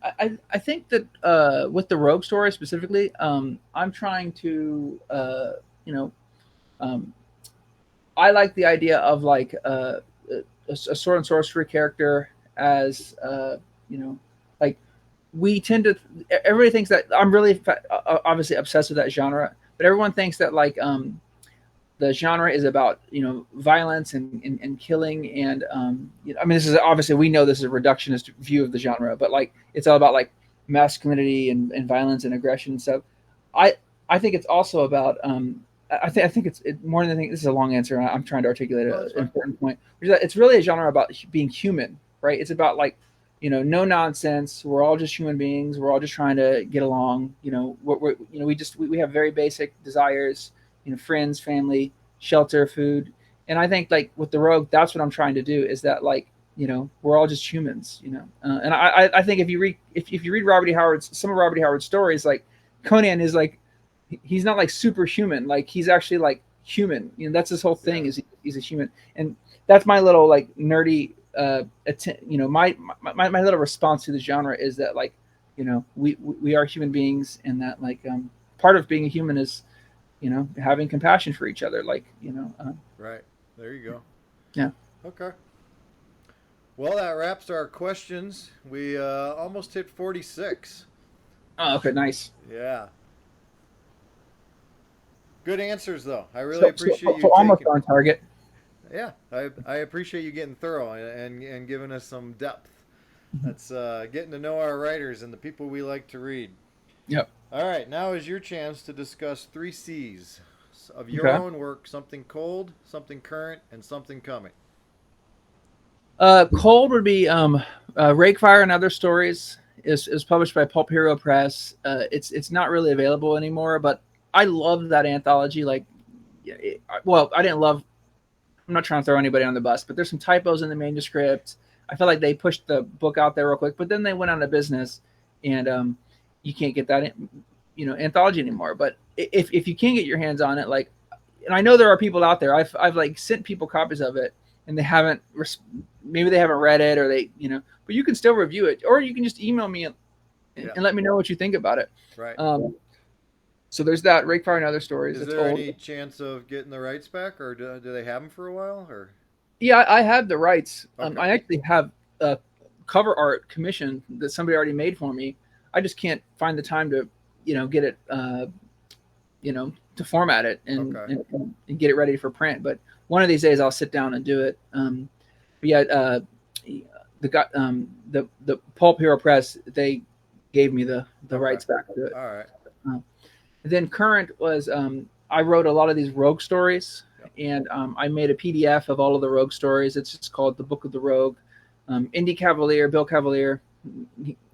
think that with the Rogue story specifically, I'm trying to I like the idea of like a sword and sorcery character as like we tend to everybody thinks that I'm really obviously obsessed with that genre, but everyone thinks that like the genre is about violence and killing and I mean this is obviously we know this is a reductionist view of the genre, but like it's all about like masculinity and violence and aggression and stuff. I think it's also about I think it's more than anything. This is a long answer. I'm trying to articulate an important point. Which is that it's really a genre about being human, right? It's about like no nonsense. We're all just human beings. We're all just trying to get along. We have very basic desires. Friends, family, shelter, food. And I think like with the Rogue, that's what I'm trying to do is that like, we're all just humans, and I think if you read some of Robert E. Howard's stories, like Conan is like, he's not like superhuman. Like he's actually like human. That's his whole thing is he's a human. And that's my little like nerdy, my little response to the genre is that like, we are human beings and that like, part of being a human is, having compassion for each other. Like, right. There you go. Yeah. Okay. Well, that wraps our questions. We almost hit 46. Oh, okay. Nice. Yeah. Good answers, though. I really appreciate you so almost taking. on target. Yeah, I appreciate you getting thorough and giving us some depth. That's getting to know our writers and the people we like to read. Yep. All right, now is your chance to discuss 3 C's of your own work: something cold, something current, and something coming. Cold would be Rakefire and Other Stories. Is published by Pulp Hero Press. It's not really available anymore, but I love that anthology. Like, I didn't love. I'm not trying to throw anybody on the bus, but there's some typos in the manuscript. I feel like they pushed the book out there real quick, but then they went out of business, and you can't get that, anthology anymore. But if you can get your hands on it, like, and I know there are people out there. I've like sent people copies of it, and they haven't. Maybe they haven't read it, or they, but you can still review it, or you can just email me and let me know what you think about it. Right. So there's that, Rakefire and Other Stories. Is there any chance of getting the rights back, or do they have them for a while? Or yeah, I have the rights. Okay. I actually have cover art commissioned that somebody already made for me. I just can't find the time to, get it, to format it and get it ready for print. But one of these days I'll sit down and do it. But yeah, the Pulp Hero Press, they gave me the rights back to it. All right. Then current was I wrote a lot of these rogue stories, and I made a PDF of all of the rogue stories. It's just called The Book of the Rogue. Indy Cavalier, Bill Cavalier,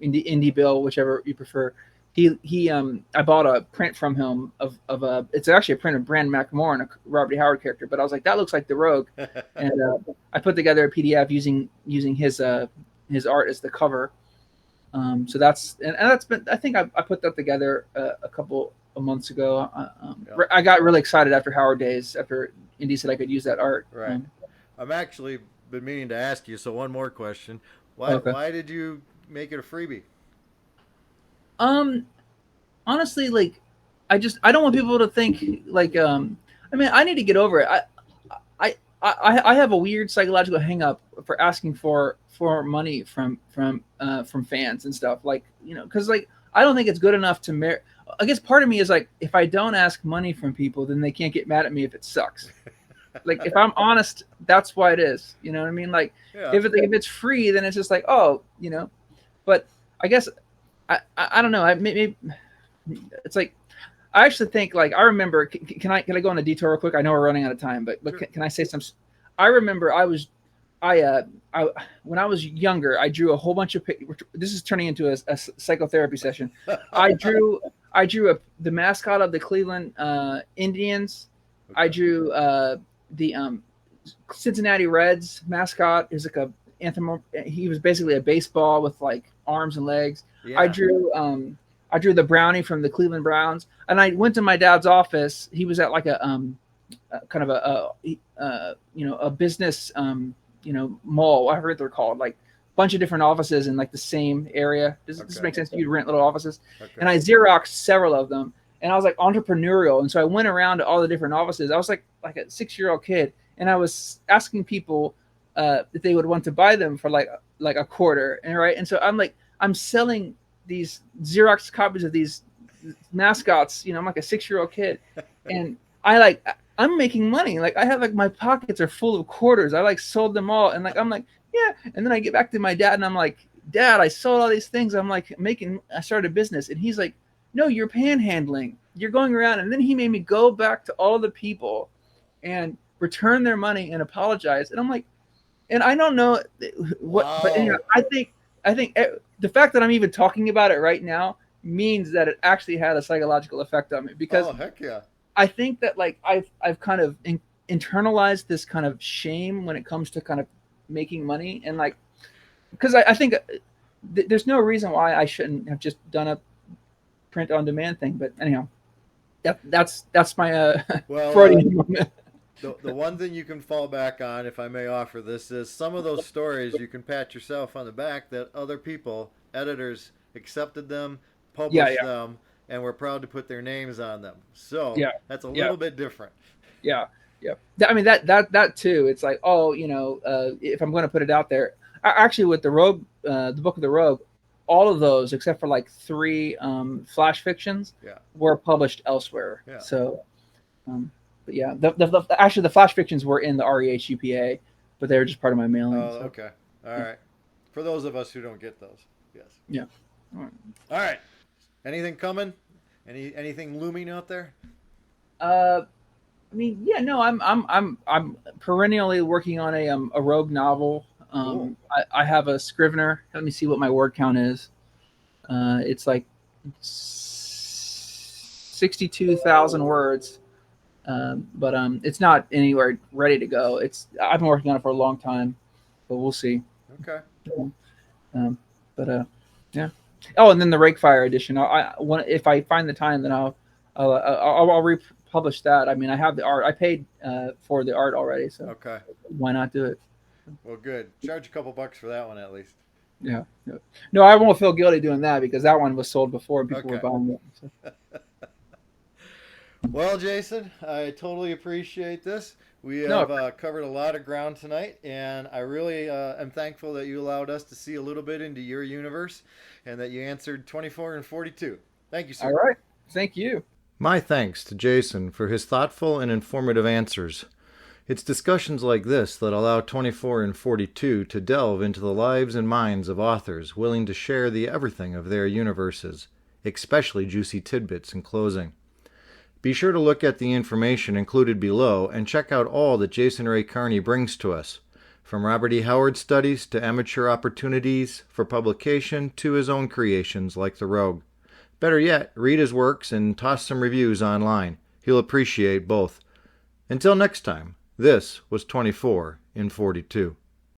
Indy Bill, whichever you prefer. I bought a print from him of it's actually a print of Bran McMorrin, a Robert E. Howard character, but I was like, that looks like the Rogue, and I put together a PDF using his art as the cover. So that's been, I think I put that together a couple of months ago. I got really excited after Howard Days, after Indy said I could use that art. Right. I'm actually been meaning to ask you. So one more question: why did you make it a freebie? Honestly, like, I don't want people to think like, I need to get over it. I have a weird psychological hang up for asking for money from fans and stuff, like, because like I don't think it's good enough to merit. I guess part of me is like, if I don't ask money from people, then they can't get mad at me if it sucks. Like, if I'm honest, that's why it is. You know what I mean? Like, if it's free, then it's just like, oh, But I guess I don't know. Maybe it's like, I actually think, like, I remember. Can I go on a detour real quick? I know we're running out of time, but Sure. Can I say some? I remember when I was younger, I drew a whole bunch of. This is turning into a psychotherapy session. I drew the mascot of the Cleveland Indians. Okay. I drew the Cincinnati Reds mascot. Is like he was basically a baseball with like arms and legs. Yeah. I drew the Brownie from the Cleveland Browns, and I went to my dad's office. He was at like a kind of a business mall. I forget they're called, like a bunch of different offices in like the same area. Does this make sense? You'd rent little offices, and I Xeroxed several of them, and I was like entrepreneurial, and so I went around to all the different offices. I was like a 6-year-old kid, and I was asking people if they would want to buy them for like a quarter, and so I'm selling these Xerox copies of these mascots. I'm like a 6-year-old kid, and I'm making money. Like, I have like my pockets are full of quarters. I like sold them all, and like I'm like, yeah. And then I get back to my dad, and I'm like, Dad, I sold all these things. I'm like I started a business, and he's like, no, you're panhandling. You're going around. And then he made me go back to all the people and return their money and apologize. And I'm like, and I don't know what, wow. But I think the fact that I'm even talking about it right now means that it actually had a psychological effect on me, because heck yeah. I think that like I've kind of internalized this kind of shame when it comes to kind of making money, and like, because I think there's no reason why I shouldn't have just done a print on demand thing. But anyhow, that's my Freudian moment. The one thing you can fall back on, if I may offer this, is some of those stories you can pat yourself on the back that other people, editors, accepted them, published them, and were proud to put their names on them. So that's a little bit different. Yeah. I mean, that too. It's like, if I'm going to put it out there, actually with the Rogue, the Book of the Rogue, all of those except for like 3 flash fictions were published elsewhere. Yeah. So But yeah, actually the flash fictions were in the REHUPA, but they were just part of my mailing. Oh, okay. All right. For those of us who don't get those, yes. Yeah. All right. Anything coming? Anything looming out there? I mean, yeah, no, I'm perennially working on a rogue novel. Cool. I have a Scrivener. Let me see what my word count is. It's like 62,000 words. But it's not anywhere ready to go. I've been working on it for a long time, but we'll see. Okay. Yeah. Oh, and then the Rakefire edition. If I find the time, then I'll republish that. I mean, I have the art. I paid for the art already, so okay. Why not do it? Well, good. Charge a couple bucks for that one at least. Yeah. No, I won't feel guilty doing that because that one was sold before and people were buying it. So. Well, Jason, I totally appreciate this. We have covered a lot of ground tonight, and I really am thankful that you allowed us to see a little bit into your universe and that you answered 24 and 42. Thank you, sir. All right. Thank you. My thanks to Jason for his thoughtful and informative answers. It's discussions like this that allow 24 and 42 to delve into the lives and minds of authors willing to share the everything of their universes, especially juicy tidbits in closing. Be sure to look at the information included below and check out all that Jason Ray Carney brings to us, from Robert E. Howard studies to amateur opportunities for publication to his own creations like The Rogue. Better yet, read his works and toss some reviews online. He'll appreciate both. Until next time, this was 24 in 42.